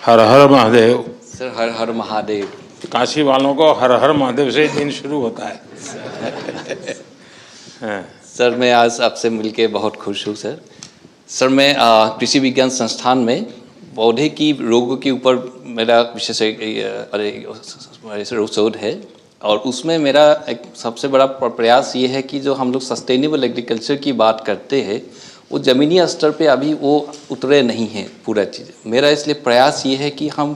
हर हर Mahadev. Sir हर हर महादेव। काशी वालों को हर हर महादेव से दिन शुरू होता है। हाँ। सर मैं आज आपसे मिलके बहुत खुश हूँ सर। सर मैं कृषि विज्ञान संस्थान में पौधे की रोगों के ऊपर मेरा विशेष शोध है, और उसमें मेरा एक सबसे बड़ा प्रयास ये है कि जो हम लोग सस्टेनेबल एग्रीकल्चर की बात करते हैं वो ज़मीनी स्तर पे अभी वो उतरे नहीं हैं पूरा चीज़। मेरा इसलिए प्रयास ये है कि हम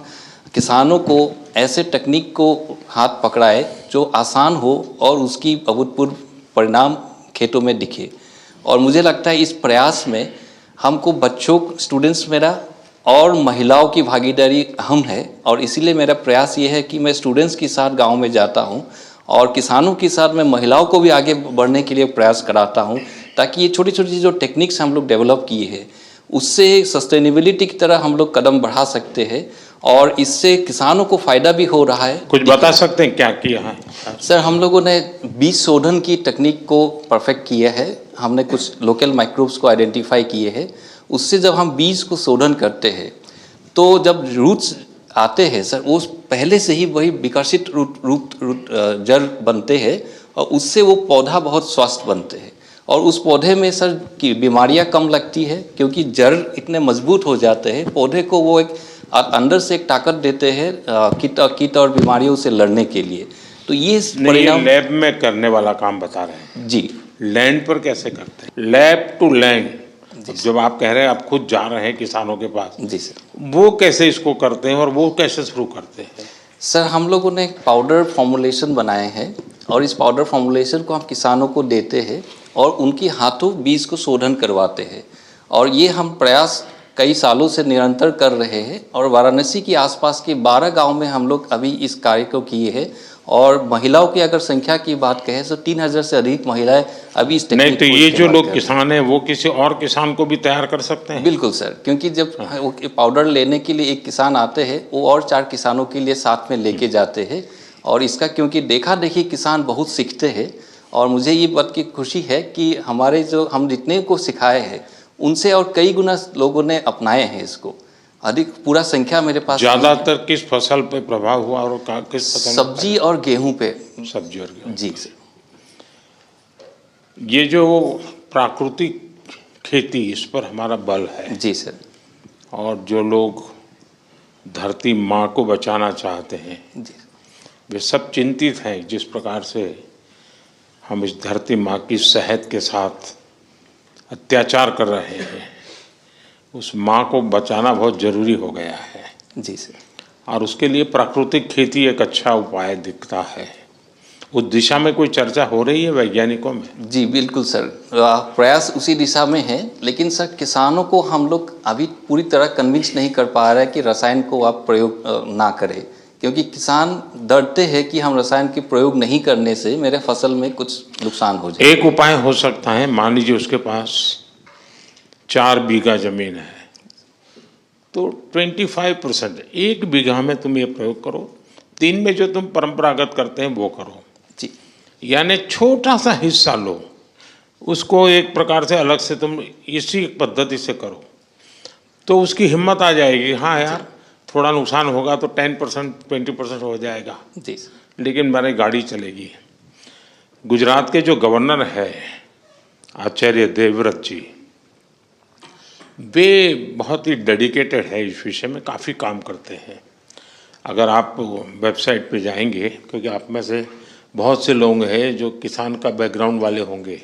किसानों को ऐसे टेक्निक को हाथ पकड़ाए जो आसान हो और उसकी अभूतपूर्व परिणाम खेतों में दिखे। और मुझे लगता है इस प्रयास में हमको बच्चों, स्टूडेंट्स मेरा और महिलाओं की भागीदारी अहम है, और इसीलिए मेरा प्रयास ये है कि मैं स्टूडेंट्स के साथ गांव में जाता हूं और किसानों के साथ मैं महिलाओं को भी आगे बढ़ने के लिए प्रयास कराता हूं, ताकि ये छोटी छोटी जो टेक्निक्स हम लोग डेवलप किए हैं उससे सस्टेनेबिलिटी की तरह हम लोग कदम बढ़ा सकते हैं, और इससे किसानों को फ़ायदा भी हो रहा है। कुछ बता सकते हैं क्या किया है? सर हम लोगों ने बीज शोधन की टेक्निक को परफेक्ट किया है। हमने कुछ लोकल माइक्रोब्स को आइडेंटिफाई किए हैं। उससे जब हम बीज को शोधन करते हैं तो जब रूट्स आते हैं सर, वो पहले से ही वही विकसित जड़ बनते हैं, और उससे वो पौधा बहुत स्वस्थ बनते हैं, और उस पौधे में सर की बीमारियां कम लगती है क्योंकि जड़ इतने मजबूत हो जाते हैं। पौधे को वो एक अंदर से एक ताकत देते हैं कीट और बीमारियों से लड़ने के लिए। तो ये परिणाम लैब में करने वाला काम बता रहे हैं जी। लैंड पर कैसे करते हैं? लैब टू लैंड, जब आप कह रहे हैं आप खुद जा रहे हैं किसानों के पास, जी सर, वो कैसे इसको करते हैं और वो कैसे शुरू करते हैं? सर हम लोगों ने एक पाउडर फॉर्मुलेशन बनाए हैं, और इस पाउडर फॉर्मुलेशन को हम किसानों को देते हैं और उनके हाथों बीज को शोधन करवाते हैं। और ये हम प्रयास कई सालों से निरंतर कर रहे हैं, और वाराणसी के आसपास के 12 गांव में हम लोग अभी इस कार्य को किए हैं। और महिलाओं की अगर संख्या की बात कहें तो 3000 से अधिक महिलाएं अभी इस टेक्निक नहीं तो ये जो लोग किसान हैं वो किसी और किसान को भी तैयार कर सकते हैं? बिल्कुल सर, क्योंकि जब वो पाउडर लेने के लिए एक किसान आते हैं वो और 4 किसानों के लिए साथ में लेके जाते हैं, और इसका क्योंकि देखा देखी किसान बहुत सीखते हैं। और मुझे ये बात की खुशी है कि हमारे जो हम जितने को सिखाए हैं उनसे और कई गुना लोगों ने अपनाए हैं इसको। अधिक पूरा संख्या मेरे पास। ज्यादातर किस फसल पे प्रभाव हुआ और किस फसल? सब्जी और गेहूं पे। सब्जी और गेहूं जी सर। ये जो प्राकृतिक खेती, इस पर हमारा बल है। जी सर। और जो लोग धरती माँ को बचाना चाहते हैं जी, वे सब चिंतित हैं जिस प्रकार से हम इस धरती माँ की सेहत के साथ अत्याचार कर रहे हैं। उस माँ को बचाना बहुत जरूरी हो गया है। जी सर। और उसके लिए प्राकृतिक खेती एक अच्छा उपाय दिखता है। उस दिशा में कोई चर्चा हो रही है वैज्ञानिकों में? जी बिल्कुल सर, प्रयास उसी दिशा में है, लेकिन सर किसानों को हम लोग अभी पूरी तरह कन्विंस नहीं कर पा रहे हैं कि रसायन को आप प्रयोग ना करें, क्योंकि किसान डरते हैं कि हम रसायन के प्रयोग नहीं करने से मेरे फसल में कुछ नुकसान हो जाए। एक उपाय हो सकता है, मान लीजिए उसके पास 4 बीघा जमीन है तो 25%, 1 बीघा में तुम ये प्रयोग करो, 3 में जो तुम परंपरागत करते हैं वो करो जी। यानी छोटा सा हिस्सा लो, उसको एक प्रकार से अलग से तुम इसी पद्धति से करो तो उसकी हिम्मत आ जाएगी। हाँ यार थोड़ा नुकसान होगा तो 10% 20% हो जाएगा, जी लेकिन मेरी गाड़ी चलेगी। गुजरात के जो गवर्नर है आचार्य देवव्रत जी, वे बहुत ही डेडिकेटेड है इस विषय में, काफ़ी काम करते हैं। अगर आप वेबसाइट पे जाएंगे, क्योंकि आप में से बहुत से लोग हैं जो किसान का बैकग्राउंड वाले होंगे,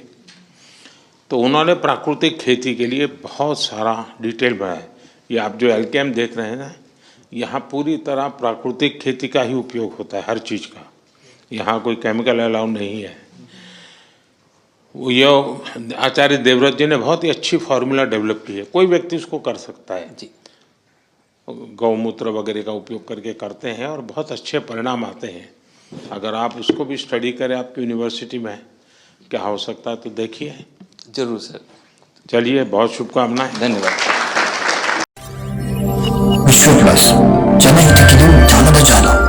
तो उन्होंने प्राकृतिक खेती के लिए बहुत सारा डिटेल बनाया। ये आप जो एलकेएम देख रहे हैं ना, यहाँ पूरी तरह प्राकृतिक खेती का ही उपयोग होता है हर चीज़ का। यहाँ कोई केमिकल अलाउ नहीं है। ये आचार्य देवव्रत जी ने बहुत ही अच्छी फार्मूला डेवलप की है, कोई व्यक्ति उसको कर सकता है जी। गौमूत्र वगैरह का उपयोग करके करते हैं और बहुत अच्छे परिणाम आते हैं। अगर आप उसको भी स्टडी करें आपकी यूनिवर्सिटी में क्या हो सकता है तो देखिए। जरूर सर। चलिए, बहुत शुभकामनाएं। धन्यवाद। विश्व प्लस, जनहितक्ಕಿದು ಜಾಲದ ಜಾಲ।